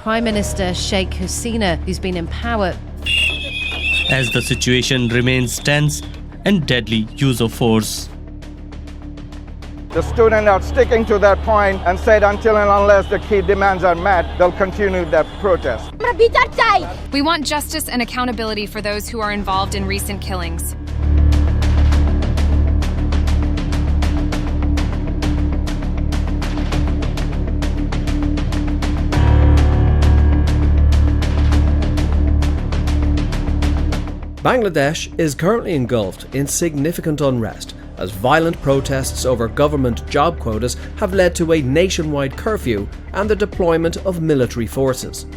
Prime Minister Sheikh Hasina, who's been in power. As the situation remains tense and deadly use of force. The students are sticking to that point and said until and unless the key demands are met, they'll continue that protest. We want justice and accountability for those who are involved in recent killings. Bangladesh is currently engulfed in significant unrest as violent protests over government job quotas have led to a nationwide curfew and the deployment of military forces.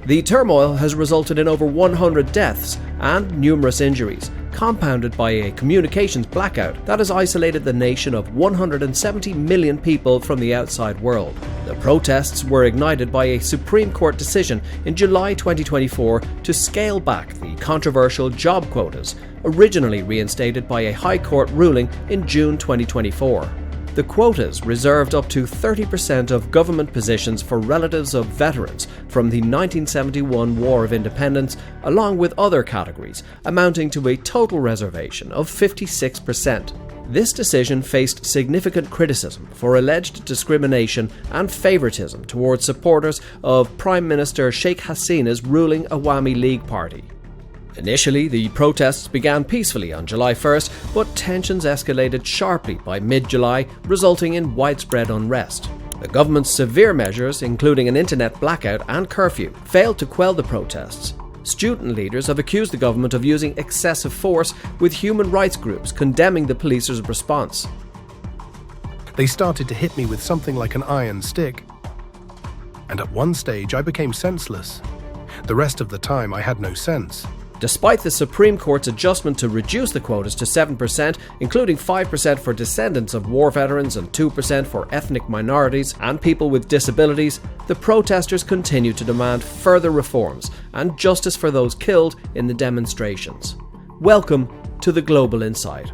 The turmoil has resulted in over 100 deaths and numerous injuries, compounded by a communications blackout that has isolated the nation of 170 million people from the outside world. The protests were ignited by a Supreme Court decision in July 2024 to scale back the controversial job quotas, originally reinstated by a High Court ruling in June 2024. The quotas reserved up to 30% of government positions for relatives of veterans from the 1971 War of Independence, along with other categories, amounting to a total reservation of 56%. This decision faced significant criticism for alleged discrimination and favouritism towards supporters of Prime Minister Sheikh Hasina's ruling Awami League Party. Initially, the protests began peacefully on July 1st, but tensions escalated sharply by mid-July, resulting in widespread unrest. The government's severe measures, including an internet blackout and curfew, failed to quell the protests. Student leaders have accused the government of using excessive force, with human rights groups condemning the police's response. They started to hit me with something like an iron stick, and at one stage I became senseless. The rest of the time I had no sense. Despite the Supreme Court's adjustment to reduce the quotas to 7%, including 5% for descendants of war veterans and 2% for ethnic minorities and people with disabilities, the protesters continue to demand further reforms and justice for those killed in the demonstrations. Welcome to the Global Insight.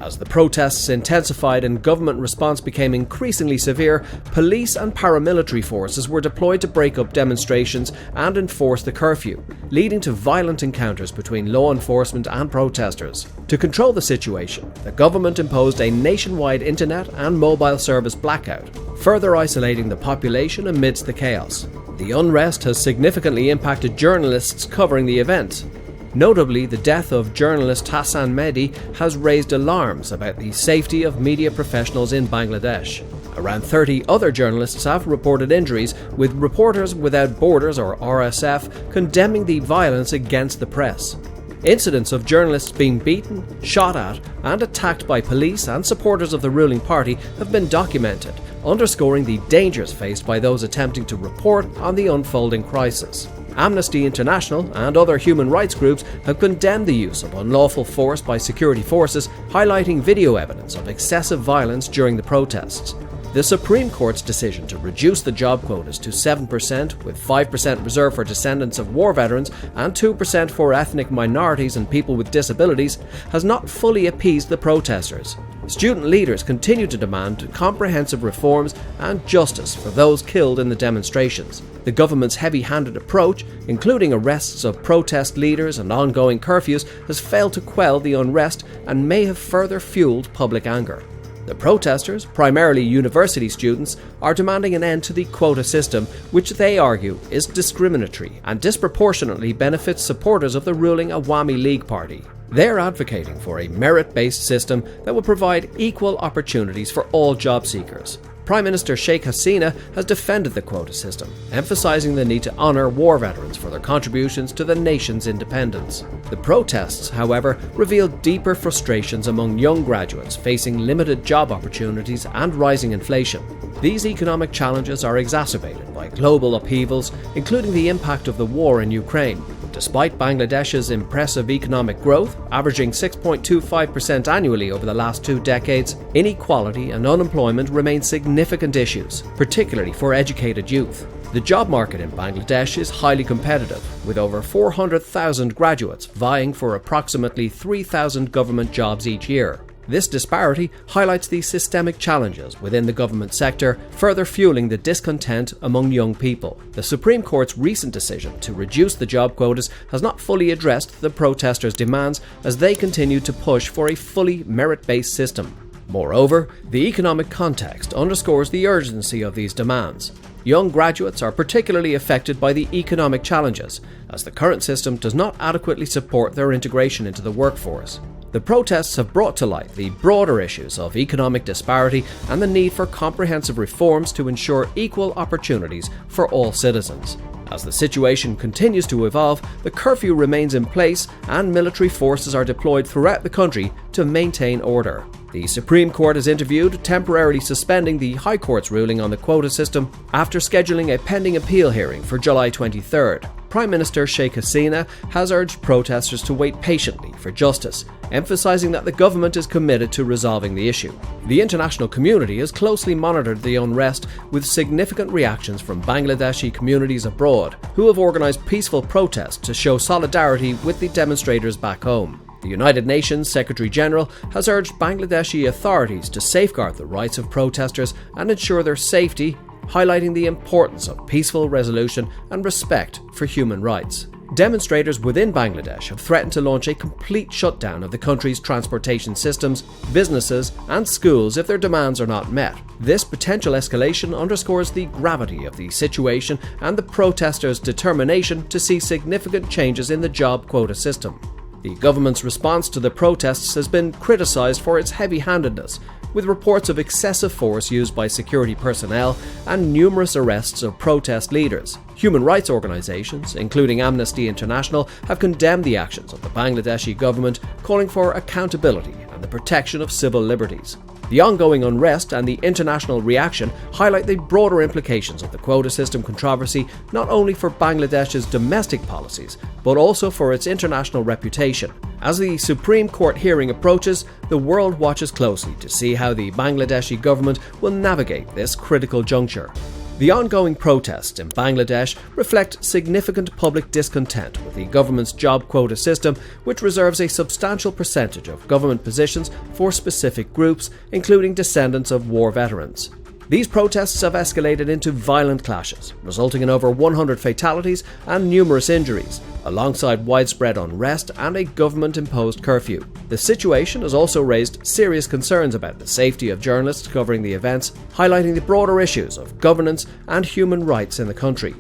As the protests intensified and government response became increasingly severe, police and paramilitary forces were deployed to break up demonstrations and enforce the curfew, leading to violent encounters between law enforcement and protesters. To control the situation, the government imposed a nationwide internet and mobile service blackout, further isolating the population amidst the chaos. The unrest has significantly impacted journalists covering the event. Notably, the death of journalist Hassan Mehdi has raised alarms about the safety of media professionals in Bangladesh. Around 30 other journalists have reported injuries, with Reporters Without Borders, or RSF, condemning the violence against the press. Incidents of journalists being beaten, shot at, and attacked by police and supporters of the ruling party have been documented, underscoring the dangers faced by those attempting to report on the unfolding crisis. Amnesty International and other human rights groups have condemned the use of unlawful force by security forces, highlighting video evidence of excessive violence during the protests. The Supreme Court's decision to reduce the job quotas to 7%, with 5% reserved for descendants of war veterans and 2% for ethnic minorities and people with disabilities, has not fully appeased the protesters. Student leaders continue to demand comprehensive reforms and justice for those killed in the demonstrations. The government's heavy-handed approach, including arrests of protest leaders and ongoing curfews, has failed to quell the unrest and may have further fueled public anger. The protesters, primarily university students, are demanding an end to the quota system, which they argue is discriminatory and disproportionately benefits supporters of the ruling Awami League Party. They're advocating for a merit-based system that will provide equal opportunities for all job seekers. Prime Minister Sheikh Hasina has defended the quota system, emphasising the need to honour war veterans for their contributions to the nation's independence. The protests, however, revealed deeper frustrations among young graduates facing limited job opportunities and rising inflation. These economic challenges are exacerbated by global upheavals, including the impact of the war in Ukraine, Despite Bangladesh's impressive economic growth, averaging 6.25% annually over the last 2 decades, inequality and unemployment remain significant issues, particularly for educated youth. The job market in Bangladesh is highly competitive, with over 400,000 graduates vying for approximately 3,000 government jobs each year. This disparity highlights the systemic challenges within the government sector, further fueling the discontent among young people. The Supreme Court's recent decision to reduce the job quotas has not fully addressed the protesters' demands as they continue to push for a fully merit-based system. Moreover, the economic context underscores the urgency of these demands. Young graduates are particularly affected by the economic challenges, as the current system does not adequately support their integration into the workforce. The protests have brought to light the broader issues of economic disparity and the need for comprehensive reforms to ensure equal opportunities for all citizens. As the situation continues to evolve, the curfew remains in place and military forces are deployed throughout the country to maintain order. The Supreme Court has interviewed, temporarily suspending the High Court's ruling on the quota system after scheduling a pending appeal hearing for July 23rd. Prime Minister Sheikh Hasina has urged protesters to wait patiently for justice, emphasising that the government is committed to resolving the issue. The international community has closely monitored the unrest, with significant reactions from Bangladeshi communities abroad, who have organised peaceful protests to show solidarity with the demonstrators back home. The United Nations Secretary-General has urged Bangladeshi authorities to safeguard the rights of protesters and ensure their safety, highlighting the importance of peaceful resolution and respect for human rights. Demonstrators within Bangladesh have threatened to launch a complete shutdown of the country's transportation systems, businesses, and schools if their demands are not met. This potential escalation underscores the gravity of the situation and the protesters' determination to see significant changes in the job quota system. The government's response to the protests has been criticised for its heavy-handedness, with reports of excessive force used by security personnel and numerous arrests of protest leaders. Human rights organisations, including Amnesty International, have condemned the actions of the Bangladeshi government, calling for accountability and the protection of civil liberties. The ongoing unrest and the international reaction highlight the broader implications of the quota system controversy, not only for Bangladesh's domestic policies, but also for its international reputation. As the Supreme Court hearing approaches, the world watches closely to see how the Bangladeshi government will navigate this critical juncture. The ongoing protests in Bangladesh reflect significant public discontent with the government's job quota system, which reserves a substantial percentage of government positions for specific groups, including descendants of war veterans. These protests have escalated into violent clashes, resulting in over 100 fatalities and numerous injuries, alongside widespread unrest and a government-imposed curfew. The situation has also raised serious concerns about the safety of journalists covering the events, highlighting the broader issues of governance and human rights in the country.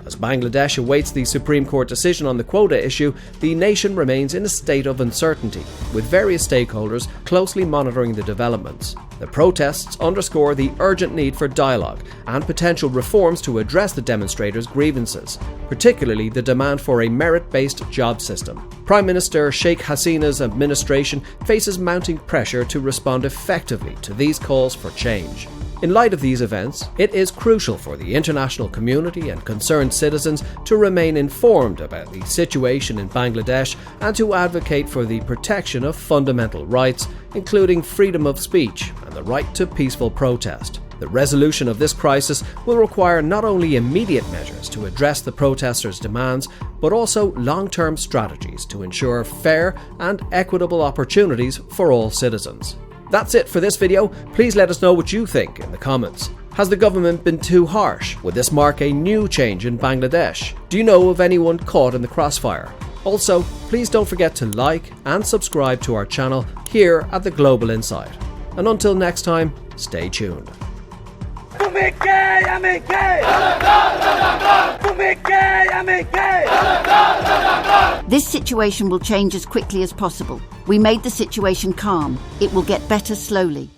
As Bangladesh awaits the Supreme Court decision on the quota issue, the nation remains in a state of uncertainty, with various stakeholders closely monitoring the developments. The protests underscore the urgent need for dialogue and potential reforms to address the demonstrators' grievances, particularly the demand for a merit-based job system. Prime Minister Sheikh Hasina's administration faces mounting pressure to respond effectively to these calls for change. In light of these events, it is crucial for the international community and concerned citizens to remain informed about the situation in Bangladesh and to advocate for the protection of fundamental rights, including freedom of speech and the right to peaceful protest. The resolution of this crisis will require not only immediate measures to address the protesters' demands, but also long-term strategies to ensure fair and equitable opportunities for all citizens. That's it for this video. Please let us know what you think in the comments. Has the government been too harsh? Would this mark a new change in Bangladesh? Do you know of anyone caught in the crossfire? Also, please don't forget to like and subscribe to our channel here at The Global Insight. And until next time, stay tuned. This situation will change as quickly as possible. We made the situation calm. It will get better slowly.